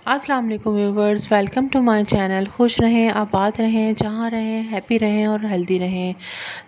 अस्सलाम वालेकुम viewers, welcome to my channel. खुश रहें, आबाद रहें, जहाँ रहें हैप्पी रहें और हेल्दी रहें।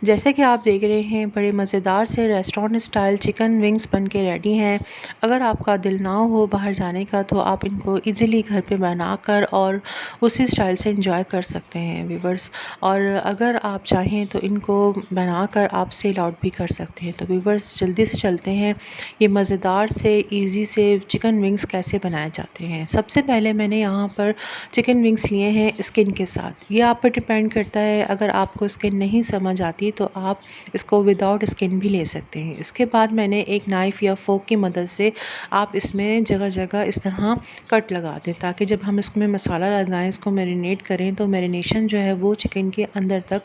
जैसे कि आप देख रहे हैं, बड़े मज़ेदार से रेस्टोरेंट स्टाइल चिकन विंग्स बन के रेडी हैं। अगर आपका दिल ना हो बाहर जाने का तो आप इनको इजीली घर पे बनाकर और उसी स्टाइल से इंजॉय कर सकते हैं व्यूवर्स। और अगर आप चाहें तो इनको बनाकर आप सेल आउट भी कर सकते हैं। तो व्यूवर्स जल्दी से चलते हैं, ये मज़ेदार से ईज़ी से चिकन विंग्स कैसे बनाए जाते हैं। सबसे पहले मैंने यहाँ पर चिकन विंग्स लिए हैं स्किन के साथ। ये आप पर डिपेंड करता है, अगर आपको स्किन नहीं समझ आती तो आप इसको विदाउट स्किन भी ले सकते हैं। इसके बाद मैंने एक नाइफ़ या फोक की मदद से आप इसमें जगह जगह इस तरह कट लगा दें, ताकि जब हम इसमें मसाला लगाएं, इसको मैरिनेट करें तो मैरिनेशन जो है वो चिकन के अंदर तक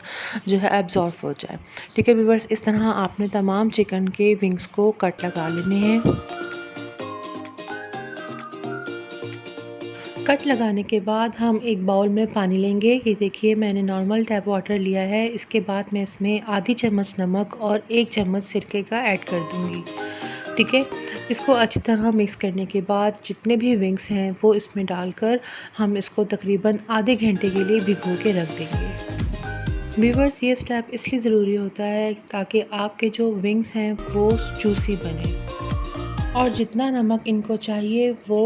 जो है एब्जॉर्ब हो जाए। ठीक है व्यूअर्स, इस तरह आपने तमाम चिकन के विंग्स को कट लगा लेने हैं। कट लगाने के बाद हम एक बाउल में पानी लेंगे। ये देखिए मैंने नॉर्मल टैप वाटर लिया है। इसके बाद मैं इसमें आधी चम्मच नमक और 1 चम्मच सिरके का ऐड कर दूँगी। ठीक है, इसको अच्छी तरह मिक्स करने के बाद जितने भी विंग्स हैं वो इसमें डालकर हम इसको तकरीबन आधे घंटे के लिए भिगो के रख देंगे। व्यूअर्स, ये स्टेप इसलिए ज़रूरी होता है ताकि आपके जो विंग्स हैं वो जूसी बने और जितना नमक इनको चाहिए वो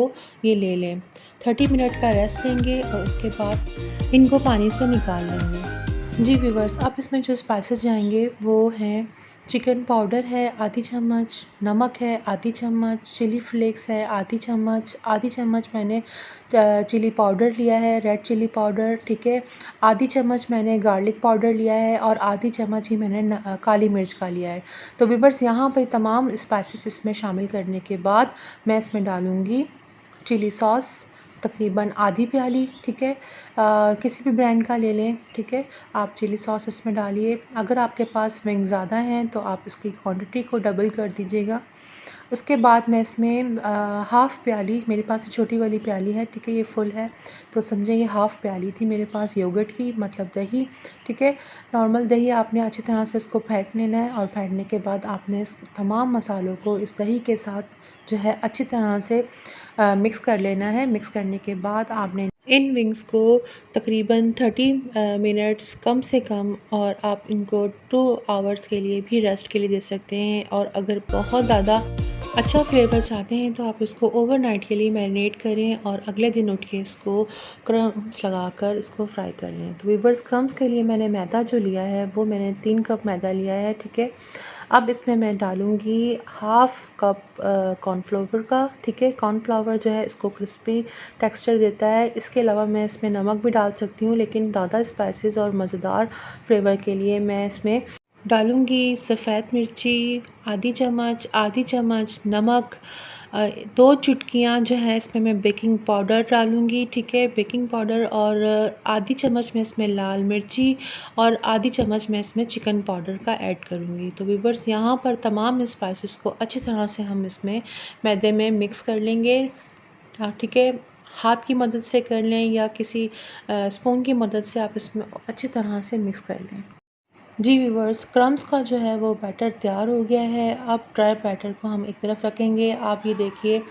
ये ले लें। 30 मिनट का रेस्ट लेंगे और उसके बाद इनको पानी से निकाल लेंगे। जी व्यूवर्स, अब इसमें जो स्पाइसेस जाएंगे वो हैं चिकन पाउडर है आधी चम्मच, नमक है आधी चम्मच, चिली फ्लेक्स है आधी चम्मच मैंने चिली पाउडर लिया है, रेड चिली पाउडर। ठीक है, आधी चम्मच मैंने गार्लिक पाउडर लिया है और आधी चम्मच ही मैंने काली मिर्च का लिया है। तो व्यूवर्स, यहाँ पे तमाम स्पाइसेस इसमें शामिल करने के बाद मैं इसमें डालूँगी चिली सॉस तकरीबन आधी प्याली। ठीक है, किसी भी ब्रांड का ले लें। ठीक है, आप चिली सॉस इसमें डालिए। अगर आपके पास विंग ज़्यादा हैं तो आप इसकी क्वांटिटी को डबल कर दीजिएगा। उसके बाद मैं इसमें हाफ़ प्याली, मेरे पास छोटी वाली प्याली है, ठीक है, ये फुल है तो समझें ये हाफ़ प्याली थी मेरे पास योगर्ट की, मतलब दही। ठीक है, नॉर्मल दही आपने अच्छी तरह से इसको फेंट लेना है और फेंटने के बाद आपने इस तमाम मसालों को इस दही के साथ जो है अच्छी तरह से मिक्स कर लेना है। मिक्स करने के बाद आपने इन विंग्स को तकरीबन 30 मिनट्स कम से कम, और आप इनको 2 आवर्स के लिए भी रेस्ट के लिए दे सकते हैं। और अगर बहुत ज़्यादा अच्छा फ्लेवर चाहते हैं तो आप इसको ओवरनाइट के लिए मैरिनेट करें और अगले दिन उठ के इसको क्रम्स लगाकर इसको फ्राई कर लें। तो वीवर्स, क्रम्स के लिए मैंने मैदा जो लिया है वो मैंने 3 कप मैदा लिया है। ठीक है, अब इसमें मैं डालूँगी हाफ़ कप कॉर्नफ्लावर का। ठीक है, कॉर्नफ्लावर जो है इसको क्रिस्पी टेक्सचर देता है। इसके अलावा मैं इसमें नमक भी डाल सकती हूँ, लेकिन ज़्यादा स्पाइसेस और मज़ेदार फ्लेवर के लिए मैं इसमें डालूँगी सफ़ेद मिर्ची आधी चम्मच नमक, 2 चुटकियाँ जो है इसमें मैं बेकिंग पाउडर डालूँगी। ठीक है, बेकिंग पाउडर, और आधी चम्मच में इसमें लाल मिर्ची और आधी चम्मच मैं इसमें चिकन पाउडर का ऐड करूँगी। तो व्यूअर्स, यहाँ पर तमाम स्पाइसेस को अच्छी तरह से हम इसमें मैदे में मिक्स कर लेंगे। ठीक है, हाथ की मदद से कर लें या किसी स्पून की मदद से आप इसमें अच्छी तरह से मिक्स कर लें। जी व्यूवर्स, क्रम्स का जो है वो बैटर तैयार हो गया है। अब ड्राई बैटर को हम एक तरफ रखेंगे। आप ये देखिए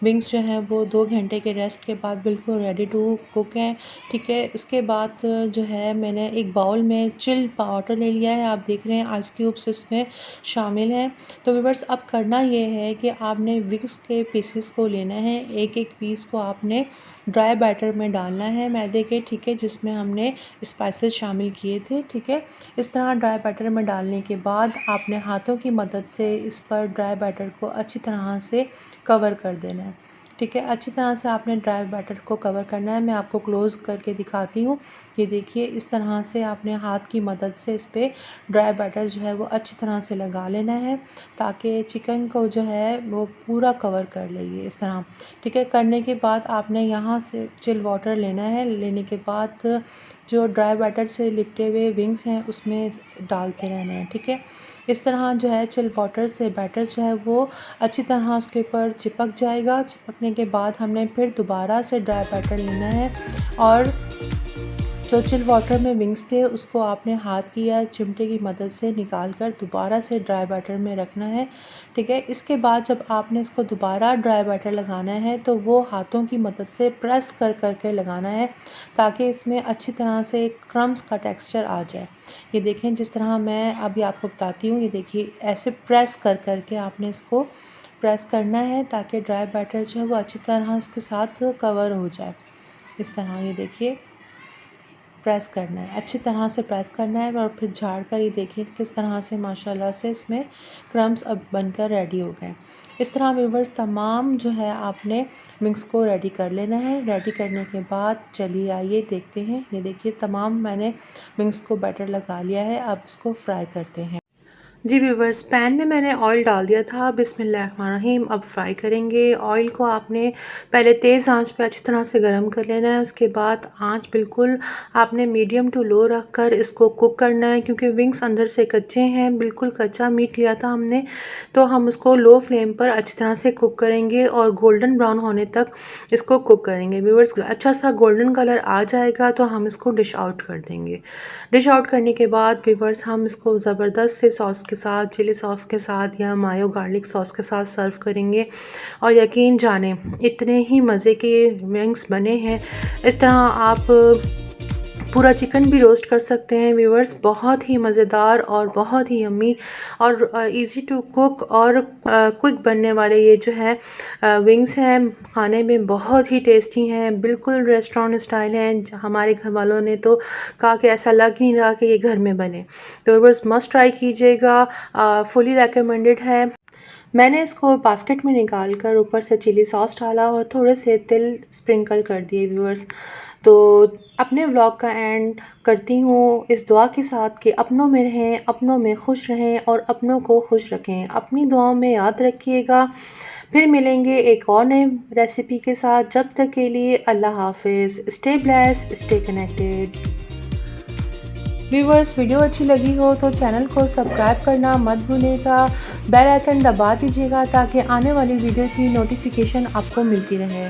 विंग्स जो हैं वो 2 घंटे के रेस्ट के बाद बिल्कुल रेडी टू कुक हैं। ठीक है, उसके बाद जो है मैंने एक बाउल में चिल वाटर ले लिया है। आप देख रहे हैं आइस क्यूब्स इसमें शामिल हैं। तो व्यूवर्स, अब करना ये है कि आपने विंग्स के पीसेस को लेना है, एक एक पीस को आपने ड्राई बैटर में डालना है मैदे के। ठीक है, जिसमें हमने स्पाइसेस शामिल किए थे। ठीक है, इस तरह ड्राई बैटर में डालने के बाद आपने हाथों की मदद से इस पर ड्राई बैटर को अच्छी तरह से कवर कर देना है। ठीक है, अच्छी तरह से आपने ड्राई बैटर को कवर करना है। मैं आपको क्लोज़ करके दिखाती हूँ। ये देखिए, इस तरह से आपने हाथ की मदद से इस पर ड्राई बैटर जो है वो अच्छी तरह से लगा लेना है, ताकि चिकन को जो है वो पूरा कवर कर ले ये इस तरह। ठीक है, करने के बाद आपने यहाँ से चिल वाटर लेना है। लेने के बाद जो ड्राई बैटर से लिपटे हुए विंग्स हैं उसमें डालते रहना है। ठीक है, इस तरह जो है चिल वाटर से बैटर जो है वो अच्छी तरह उसके ऊपर चिपक जाएगा। चिपकने के बाद हमने फिर दोबारा से ड्राई बैटर लेना है और जो चिल वाटर में विंग्स थे उसको आपने हाथ की या चिमटे की मदद से निकाल कर दोबारा से ड्राई बैटर में रखना है, ठीक है। इसके बाद जब आपने इसको दोबारा ड्राई बैटर लगाना है तो वो हाथों की मदद से प्रेस कर करके लगाना है ताकि इसमें अच्छी तरह से क्रम्स का टेक्सचर आ जाए। ये देखें जिस तरह मैं अभी आपको बताती हूँ, ये देखिए ऐसे प्रेस कर करके आपने इसको प्रेस करना है ताकि ड्राई बैटर जो है वो अच्छी तरह इसके साथ कवर हो जाए। इस तरह ये देखिए प्रेस करना है, अच्छी तरह से प्रेस करना है और फिर झाड़ कर ये देखिए किस तरह से माशाल्लाह से इसमें क्रम्स अब बनकर रेडी हो गए। इस तरह व्यूअर्स तमाम जो है आपने मिक्स को रेडी कर लेना है। रेडी करने के बाद चलिए आइए देखते हैं। ये देखिए तमाम मैंने मिक्स को बैटर लगा लिया है, अब इसको फ्राई करते हैं। जी व्यूवर्स, पैन में मैंने ऑयल डाल दिया था। बिस्मिल्लाहिर्रहमानिर्रहीम। अब फ्राई करेंगे। ऑयल को आपने पहले तेज़ आंच पे अच्छी तरह से गर्म कर लेना है। उसके बाद आंच बिल्कुल आपने मीडियम टू लो रख कर इसको कुक करना है, क्योंकि विंग्स अंदर से कच्चे हैं। बिल्कुल कच्चा मीट लिया था हमने, तो हम उसको लो फ्लेम पर अच्छी तरह से कुक करेंगे और गोल्डन ब्राउन होने तक इसको कुक करेंगे। व्यूवर्स, अच्छा सा गोल्डन कलर आ जाएगा तो हम इसको डिश आउट कर देंगे। डिश आउट करने के बाद व्यूवर्स हम इसको ज़बरदस्त से सॉस के साथ, चिली सॉस के साथ या मायो गार्लिक सॉस के साथ सर्व करेंगे और यकीन जाने इतने ही मज़े के विंग्स बने हैं। इस तरह आप पूरा चिकन भी रोस्ट कर सकते हैं व्यूवर्स। बहुत ही मज़ेदार और बहुत ही यम्मी और इजी टू कुक और क्विक बनने वाले ये जो है विंग्स हैं, खाने में बहुत ही टेस्टी हैं। बिल्कुल रेस्टोरेंट स्टाइल हैं। हमारे घर वालों ने तो कहा कि ऐसा लग नहीं रहा कि ये घर में बने। तो व्यूवर्स मस्ट ट्राई कीजिएगा, फुली रेकमेंडेड है। मैंने इसको बास्केट में निकाल कर ऊपर से चिली सॉस डाला और थोड़े से तिल स्प्रिंकल कर दिए व्यूवर्स। तो अपने व्लॉग का एंड करती हूँ इस दुआ के साथ कि अपनों में रहें, अपनों में खुश रहें और अपनों को खुश रखें। अपनी दुआओं में याद रखिएगा। फिर मिलेंगे एक और नई रेसिपी के साथ। जब तक के लिए अल्लाह हाफिज़। Stay blessed, stay connected. Viewers, video अच्छी लगी हो तो चैनल को सब्सक्राइब करना मत भूलिएगा। बेल आइकन दबा दीजिएगा ताकि आने वाली वीडियो की नोटिफिकेशन आपको मिलती रहे।